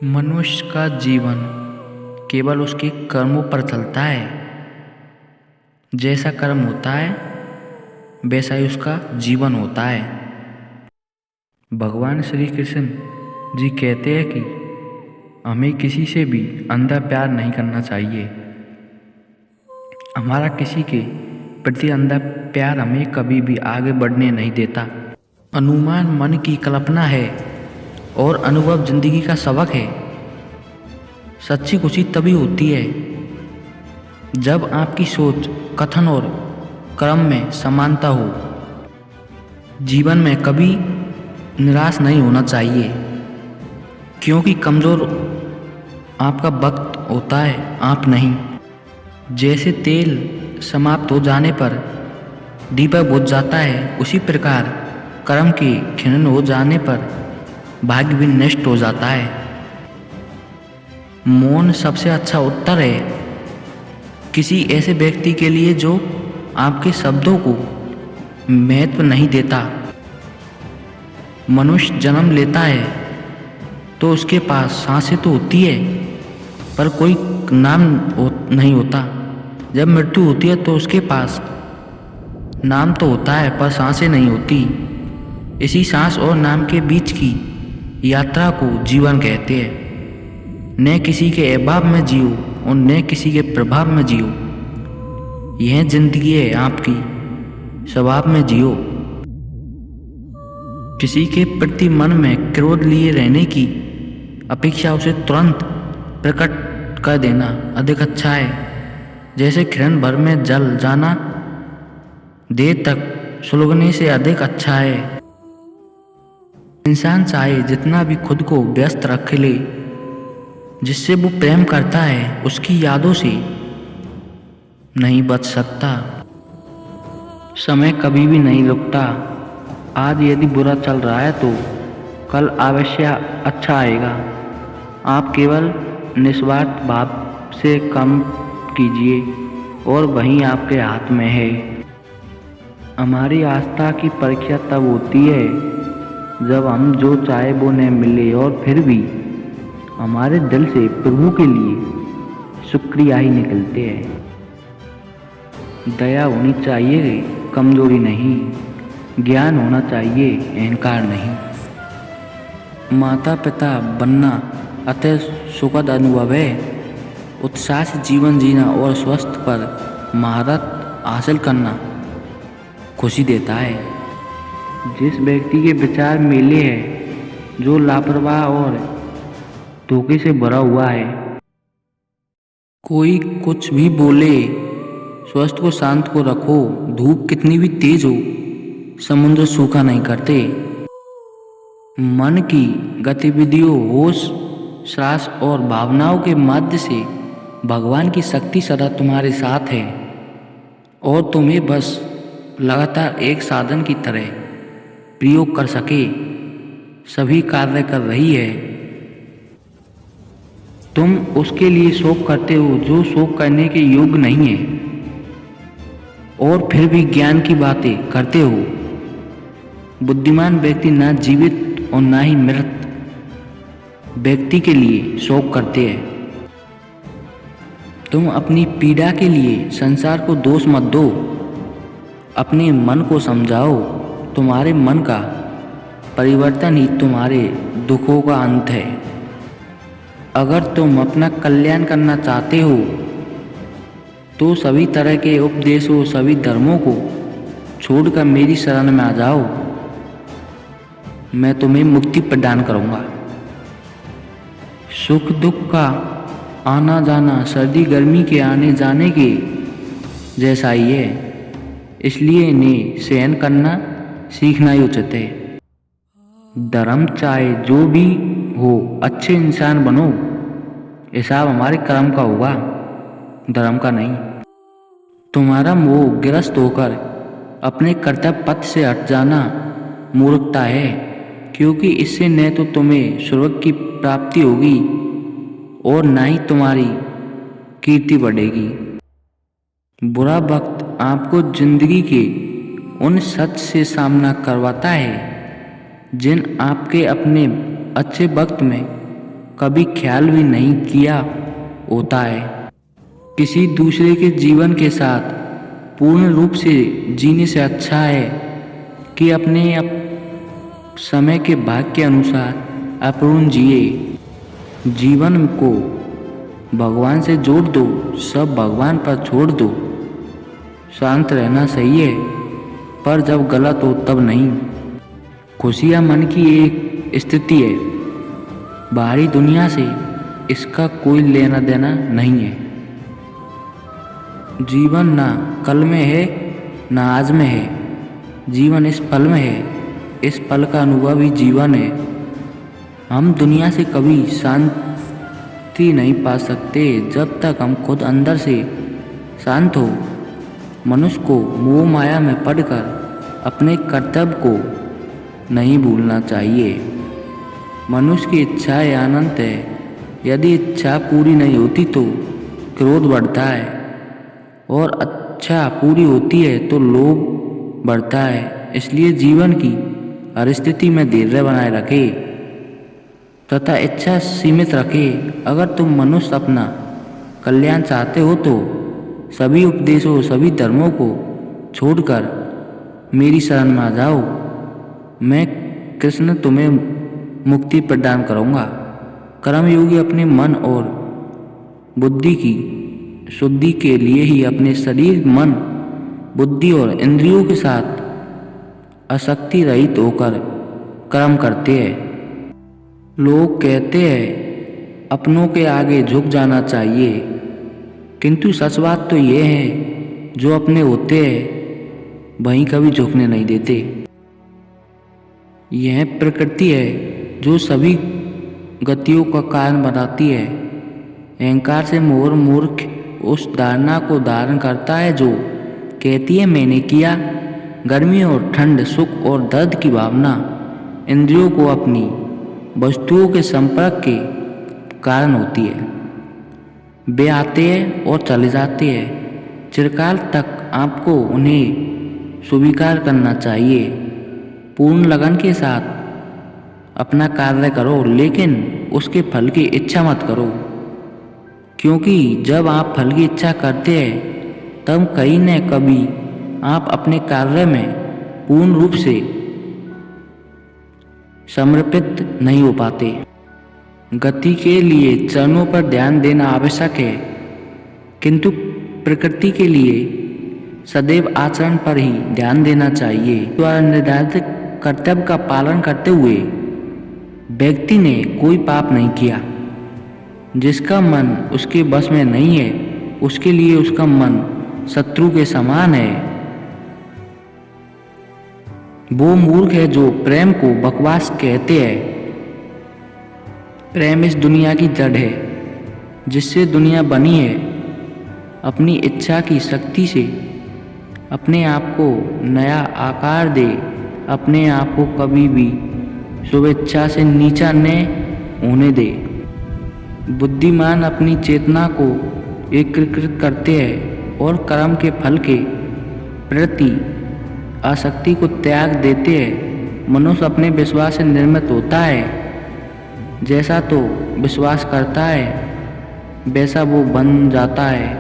मनुष्य का जीवन केवल उसके कर्मों पर चलता है। जैसा कर्म होता है वैसा ही उसका जीवन होता है। भगवान श्री कृष्ण जी कहते हैं कि हमें किसी से भी अंधा प्यार नहीं करना चाहिए। हमारा किसी के प्रति अंधा प्यार हमें कभी भी आगे बढ़ने नहीं देता। अनुमान मन की कल्पना है और अनुभव जिंदगी का सबक है। सच्ची खुशी तभी होती है जब आपकी सोच, कथन और कर्म में समानता हो। जीवन में कभी निराश नहीं होना चाहिए, क्योंकि कमज़ोर आपका वक्त होता है, आप नहीं। जैसे तेल समाप्त हो जाने पर दीपक बुझ जाता है, उसी प्रकार कर्म के क्षीण हो जाने पर भाग्य भी नष्ट हो जाता है। मौन सबसे अच्छा उत्तर है किसी ऐसे व्यक्ति के लिए जो आपके शब्दों को महत्व नहीं देता। मनुष्य जन्म लेता है तो उसके पास सांसें तो होती है पर कोई नाम नहीं होता। जब मृत्यु होती है तो उसके पास नाम तो होता है पर सांसें नहीं होती। इसी सांस और नाम के बीच की यात्रा को जीवन कहते हैं। न किसी के अभाव में जियो और न किसी के प्रभाव में जियो। यह जिंदगी है आपकी, स्वभाव में जियो। किसी के प्रति मन में क्रोध लिए रहने की अपेक्षा उसे तुरंत प्रकट कर देना अधिक अच्छा है। जैसे क्षण भर में जल जाना देर तक सुलगने से अधिक अच्छा है। इंसान चाहे जितना भी खुद को व्यस्त रख ले, जिससे वो प्रेम करता है उसकी यादों से नहीं बच सकता। समय कभी भी नहीं रुकता। आज यदि बुरा चल रहा है तो कल अवश्य अच्छा आएगा। आप केवल निस्वार्थ भाव से काम कीजिए और वहीं आपके हाथ में है। हमारी आस्था की परीक्षा तब होती है जब हम जो चाहे वो न मिले और फिर भी हमारे दिल से प्रभु के लिए शुक्रिया ही निकलते हैं। दया होनी चाहिए, कमजोरी नहीं। ज्ञान होना चाहिए, अहंकार नहीं। माता पिता बनना अति सुखद अनुभव है। उत्साह से जीवन जीना और स्वास्थ्य पर महारत हासिल करना खुशी देता है। जिस व्यक्ति के विचार मेले हैं, जो लापरवाह और धोखे से भरा हुआ है, कोई कुछ भी बोले, स्वास्थ्य को शांत को रखो। धूप कितनी भी तेज हो, समुद्र सूखा नहीं करते। मन की गतिविधियों, होश, श्वास और भावनाओं के माध्यम से भगवान की शक्ति सदा तुम्हारे साथ है और तुम्हें बस लगातार एक साधन की तरह प्रयोग कर सके सभी कार्य कर रही है। तुम उसके लिए शोक करते हो जो शोक करने के योग्य नहीं है और फिर भी ज्ञान की बातें करते हो। बुद्धिमान व्यक्ति ना जीवित और ना ही मृत व्यक्ति के लिए शोक करते हैं। तुम अपनी पीड़ा के लिए संसार को दोष मत दो, अपने मन को समझाओ। तुम्हारे मन का परिवर्तन ही तुम्हारे दुखों का अंत है। अगर तुम अपना कल्याण करना चाहते हो तो सभी तरह के उपदेशों, सभी धर्मों को छोड़कर मेरी शरण में आ जाओ। मैं तुम्हें मुक्ति प्रदान करूंगा। सुख दुख का आना जाना सर्दी गर्मी के आने जाने के जैसा ही है, इसलिए इन्हें सहन करना सीखना ही उचित है। धर्म चाहे जो भी हो, अच्छे इंसान बनो। हिसाब हमारे कर्म का होगा, धर्म का नहीं। तुम्हारा मोह गिरस्त होकर अपने कर्तव्य पथ से हट जाना मूर्खता है, क्योंकि इससे न तो तुम्हें स्वर्ग की प्राप्ति होगी और न ही तुम्हारी कीर्ति बढ़ेगी। बुरा वक्त आपको जिंदगी के उन सच से सामना करवाता है जिन आपके अपने अच्छे वक्त में कभी ख्याल भी नहीं किया होता है। किसी दूसरे के जीवन के साथ पूर्ण रूप से जीने से अच्छा है कि अपने समय के भाग्य के अनुसार अपूर्ण जिए। जीवन को भगवान से जोड़ दो, सब भगवान पर छोड़ दो। शांत रहना सही है, पर जब गलत हो तब नहीं। खुशियाँ मन की एक स्थिति है, बाहरी दुनिया से इसका कोई लेना देना नहीं है। जीवन ना कल में है ना आज में है, जीवन इस पल में है, इस पल का अनुभव ही जीवन है। हम दुनिया से कभी शांति नहीं पा सकते जब तक हम खुद अंदर से शांत हो। मनुष्य को मोह माया में पड़कर अपने कर्तव्य को नहीं भूलना चाहिए। मनुष्य की इच्छाएं अनंत है, यदि इच्छा पूरी नहीं होती तो क्रोध बढ़ता है, और इच्छा पूरी होती है तो लोभ बढ़ता है। इसलिए जीवन की हर स्थिति में धैर्य बनाए रखे तथा इच्छा सीमित रखे। अगर तुम मनुष्य अपना कल्याण चाहते हो तो सभी उपदेशों, सभी धर्मों को छोड़कर मेरी शरण में आ जाओ। मैं कृष्ण तुम्हें मुक्ति प्रदान करूँगा। कर्मयोगी अपने मन और बुद्धि की शुद्धि के लिए ही अपने शरीर, मन, बुद्धि और इंद्रियों के साथ आसक्ति रहित होकर कर्म करते हैं। लोग कहते हैं अपनों के आगे झुक जाना चाहिए, किंतु सच बात तो ये है, जो अपने होते हैं वहीं कभी झुकने नहीं देते। यह प्रकृति है जो सभी गतियों का कारण बनाती है। अहंकार से मोर मूर्ख उस धारणा को धारण करता है जो कहती है मैंने किया। गर्मी और ठंड, सुख और दर्द की भावना इंद्रियों को अपनी वस्तुओं के संपर्क के कारण होती है। वे आते हैं और चले जाते हैं, चिरकाल तक आपको उन्हें स्वीकार करना चाहिए। पूर्ण लगन के साथ अपना कार्य करो, लेकिन उसके फल की इच्छा मत करो, क्योंकि जब आप फल की इच्छा करते हैं तब कहीं न कभी आप अपने कार्य में पूर्ण रूप से समर्पित नहीं हो पाते। गति के लिए चरणों पर ध्यान देना आवश्यक है, किंतु प्रकृति के लिए सदैव आचरण पर ही ध्यान देना चाहिए। द्वारा निर्धारित कर्तव्य का पालन करते हुए व्यक्ति ने कोई पाप नहीं किया। जिसका मन उसके बस में नहीं है, उसके लिए उसका मन शत्रु के समान है। वो मूर्ख है जो प्रेम को बकवास कहते हैं। प्रेम इस दुनिया की जड़ है जिससे दुनिया बनी है। अपनी इच्छा की शक्ति से अपने आप को नया आकार दे। अपने आप को कभी भी शुभेच्छा से नीचा न होने दे। बुद्धिमान अपनी चेतना को एकीकृत करते हैं और कर्म के फल के प्रति आसक्ति को त्याग देते हैं। मनुष्य अपने विश्वास से निर्मित होता है। जैसा तो विश्वास करता है वैसा वो बन जाता है।